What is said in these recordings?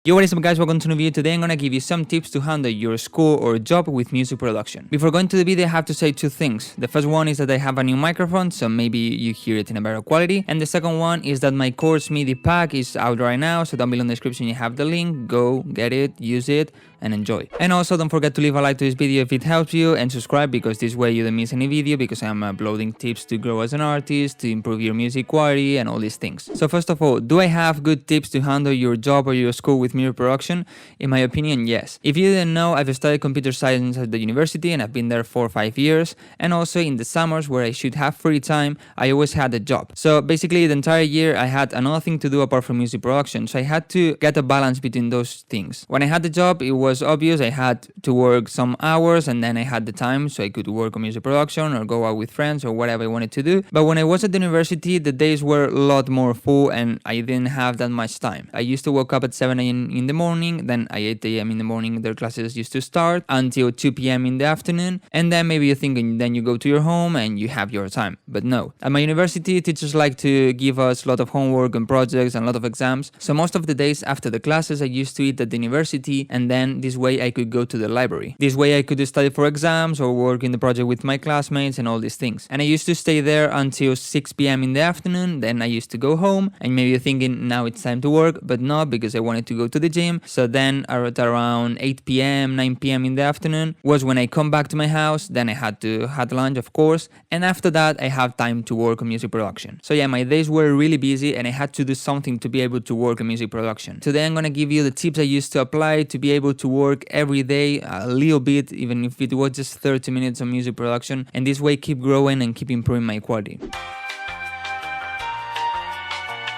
Yo, what is up guys, welcome to a new video. Today I'm gonna give you some tips to handle your school or job with music production. Before going to the video I have to say two things. The first one is that I have a new microphone, so maybe you hear it in a better quality. And the second one is that my course MIDI pack is out right now, so down below in the description you have the link. Go get it, use it, and enjoy. And also don't forget to leave a like to this video if it helps you, and subscribe because this way you don't miss any video, because I'm uploading tips to grow as an artist, to improve your music quality and all these things. So first of all, do I have good tips to handle your job or your school with music production? In my opinion, yes. If you didn't know, I've studied computer science at the university and I've been there for 5 years, and also in the summers where I should have free time, I always had a job. So basically the entire year I had another thing to do apart from music production, so I had to get a balance between those things. When I had the job, it was obvious I had to work some hours and then I had the time so I could work on music production or go out with friends or whatever I wanted to do. But when I was at the university, the days were a lot more full and I didn't have that much time. I used to wake up at 7 a.m. in the morning, then at 8 a.m. in the morning their classes used to start until 2 p.m. in the afternoon, and then maybe you're thinking then you go to your home and you have your time. But no. At my university, teachers like to give us a lot of homework and projects and a lot of exams, so most of the days after the classes I used to eat at the university, and then this way I could go to the library. This way I could study for exams or work in the project with my classmates and all these things. And I used to stay there until 6 p.m. in the afternoon, then I used to go home, and maybe you're thinking now it's time to work, but not, because I wanted to go to the gym. So then at around 8 p.m., 9 p.m. in the afternoon was when I come back to my house, then I had to have lunch of course, and after that I have time to work on music production. So yeah, my days were really busy and I had to do something to be able to work on music production. Today I'm gonna give you the tips I used to apply to be able to work every day a little bit, even if it was just 30 minutes on music production, and this way keep growing and keep improving my quality.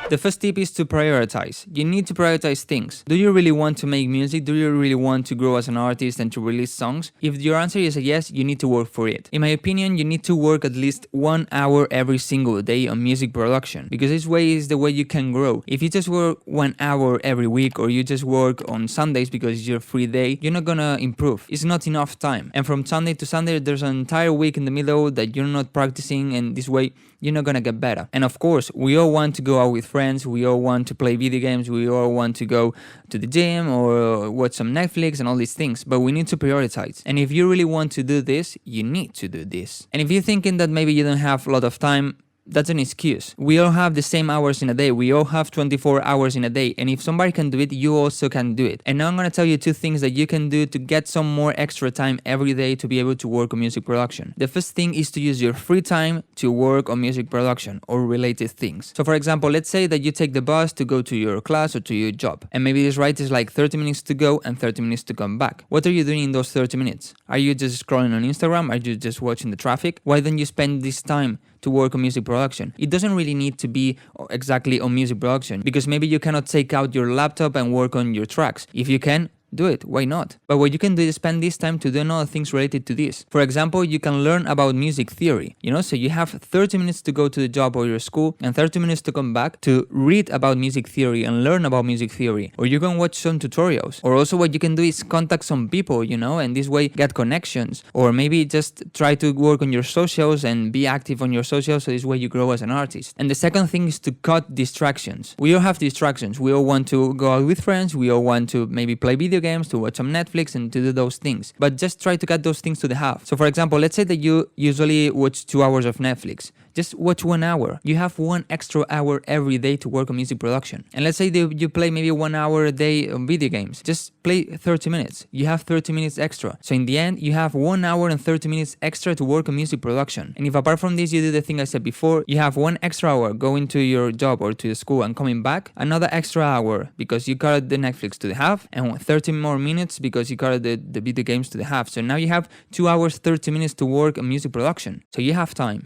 The first tip is to prioritize. You need to prioritize things. Do you really want to make music? Do you really want to grow as an artist and to release songs? If your answer is a yes, you need to work for it. In my opinion, you need to work at least 1 hour every single day on music production, because this way is the way you can grow. If you just work 1 hour every week, or you just work on Sundays because it's your free day, you're not gonna improve. It's not enough time. And from Sunday to Sunday, there's an entire week in the middle that you're not practicing, and this way you're not gonna get better. And of course, we all want to go out with friends, we all want to play video games, we all want to go to the gym or watch some Netflix and all these things, but we need to prioritize. And if you really want to do this, you need to do this. And if you're thinking that maybe you don't have a lot of time, that's an excuse. We all have the same hours in a day. We all have 24 hours in a day. And if somebody can do it, you also can do it. And now I'm going to tell you two things that you can do to get some more extra time every day to be able to work on music production. The first thing is to use your free time to work on music production or related things. So for example, let's say that you take the bus to go to your class or to your job. And maybe this ride is like 30 minutes to go and 30 minutes to come back. What are you doing in those 30 minutes? Are you just scrolling on Instagram? Are you just watching the traffic? Why don't you spend this time to work on music production? It doesn't really need to be exactly on music production, because maybe you cannot take out your laptop and work on your tracks. If you can, do it, why not? But what you can do is spend this time to do other things related to this. For example, you can learn about music theory, so you have 30 minutes to go to the job or your school and 30 minutes to come back to read about music theory and learn about music theory. Or you can watch some tutorials. Or also what you can do is contact some people, and this way get connections. Or maybe just try to work on your socials and be active on your socials, so this way you grow as an artist. And the second thing is to cut distractions. We all have distractions. We all want to go out with friends, we all want to maybe play video games, to watch some Netflix and to do those things, but just try to cut those things to the half. So for example, let's say that you usually watch 2 hours of Netflix. Just watch 1 hour. You have 1 extra hour every day to work on music production. And let's say that you play maybe 1 hour a day on video games. Just play 30 minutes. You have 30 minutes extra. So in the end, you have 1 hour and 30 minutes extra to work on music production. And if apart from this, you do the thing I said before, you have 1 extra hour going to your job or to the school and coming back, another extra hour because you cut the Netflix to the half, and 30 more minutes because you cut the video games to the half. So now you have 2 hours, 30 minutes to work on music production. So you have time.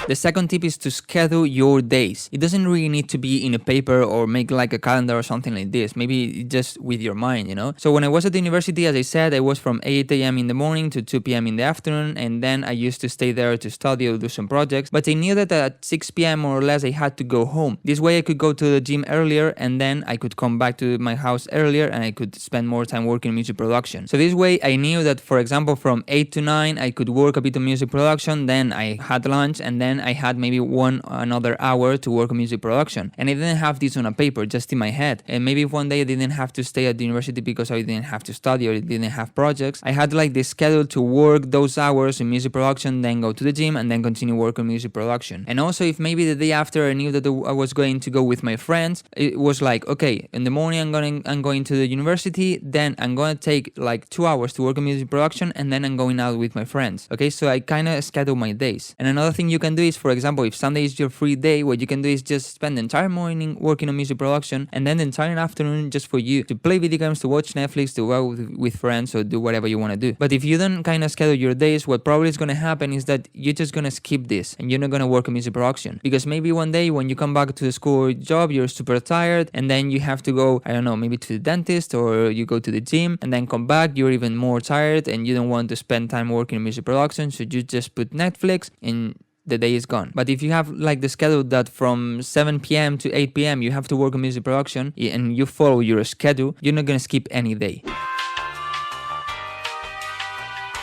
The second tip is to schedule your days. It doesn't really need to be in a paper or make like a calendar or something like this. Maybe just with your mind, So when I was at the university, as I said, I was from 8 a.m. in the morning to 2 p.m. in the afternoon, and then I used to stay there to study or do some projects. But I knew that at 6 p.m. more or less I had to go home. This way I could go to the gym earlier, and then I could come back to my house earlier and I could spend more time working on music production. So this way I knew that, for example, from 8 to 9 I could work a bit on music production, then I had lunch, and then then I had maybe another hour to work on music production. And I didn't have this on a paper, just in my head. And maybe if one day I didn't have to stay at the university because I didn't have to study or I didn't have projects, I had like the schedule to work those hours in music production, then go to the gym, and then continue work on music production. And also, if maybe the day after I knew that I was going to go with my friends, it was like, okay, in the morning I'm going to the university, then I'm going to take like 2 hours to work on music production, and then I'm going out with my friends. Okay, so I kind of schedule my days. And another thing you can do is, for example, if Sunday is your free day, what you can do is just spend the entire morning working on music production, and then the entire afternoon just for you to play video games, to watch Netflix, to go with friends, or do whatever you want to do. But if you don't kind of schedule your days, what probably is going to happen is that you're just going to skip this and you're not going to work on music production, because maybe one day when you come back to the school or job, you're super tired, and then you have to go, I don't know, maybe to the dentist, or you go to the gym, and then come back, you're even more tired, and you don't want to spend time working on music production, so you just put Netflix and the day is gone. But if you have like the schedule that from 7 p.m. to 8 p.m. you have to work on music production, and you follow your schedule, you're not gonna skip any day.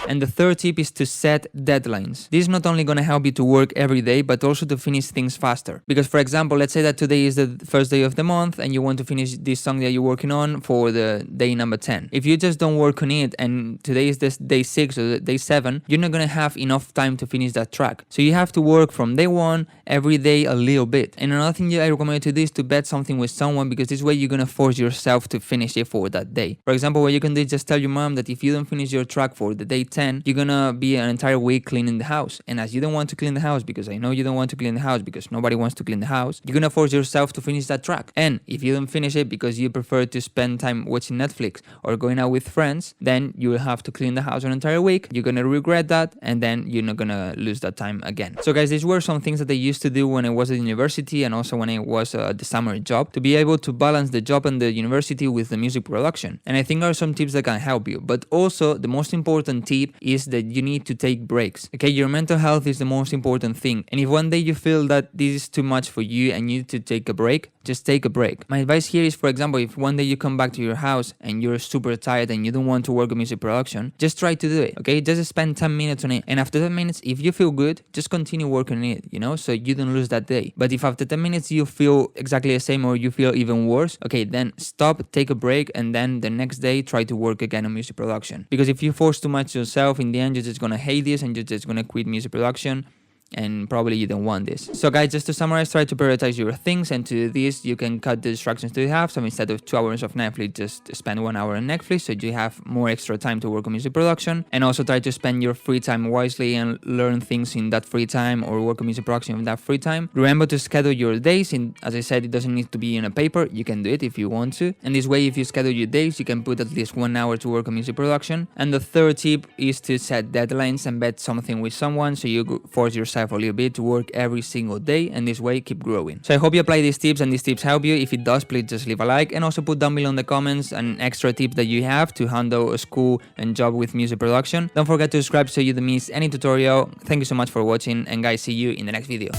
And the third tip is to set deadlines. This is not only going to help you to work every day, but also to finish things faster. Because, for example, let's say that today is the first day of the month and you want to finish this song that you're working on for the day number 10. If you just don't work on it and today is this day 6 or day 7, you're not going to have enough time to finish that track. So you have to work from day 1 every day a little bit. And another thing I recommend you to do is to bet something with someone, because this way you're going to force yourself to finish it for that day. For example, what you can do is just tell your mom that if you don't finish your track for the day 10, you're gonna be an entire week cleaning the house. And as you don't want to clean the house, because I know you don't want to clean the house because nobody wants to clean the house, you're gonna force yourself to finish that track. And if you don't finish it because you prefer to spend time watching Netflix or going out with friends, then you will have to clean the house an entire week. You're gonna regret that, and then you're not gonna lose that time again. So guys, these were some things that I used to do when I was at university, and also when I was at the summer job, to be able to balance the job and the university with the music production. And I think are some tips that can help you. But also the most important tip is that you need to take breaks. Okay, your mental health is the most important thing. And if one day you feel that this is too much for you and you need to take a break, just take a break. My advice here is, for example, if one day you come back to your house and you're super tired and you don't want to work on music production, just try to do it. Okay, just spend 10 minutes on it. And after 10 minutes, if you feel good, just continue working on it, so you don't lose that day. But if after 10 minutes you feel exactly the same or you feel even worse, okay, then stop, take a break, and then the next day try to work again on music production. Because if you force too much yourself, in the end you're just gonna hate this and you're just gonna quit music production. And probably you don't want this. So guys, just to summarize, try to prioritize your things, and to do this you can cut the distractions that you have. So instead of 2 hours of Netflix, just spend 1 hour on Netflix, so you have more extra time to work on music production. And also try to spend your free time wisely and learn things in that free time, or work on music production in that free time. Remember to schedule your days. As I said, it doesn't need to be in a paper, you can do it if you want to. And this way, if you schedule your days, you can put at least 1 hour to work on music production. And the third tip is to set deadlines and bet something with someone, so you force yourself a little bit to work every single day, and this way keep growing. So I hope you apply these tips and these tips help you. If it does, please just leave a like, and also put down below in the comments an extra tip that you have to handle a school and job with music production. Don't forget to subscribe so you don't miss any tutorial. Thank you so much for watching, and guys, see you in the next video.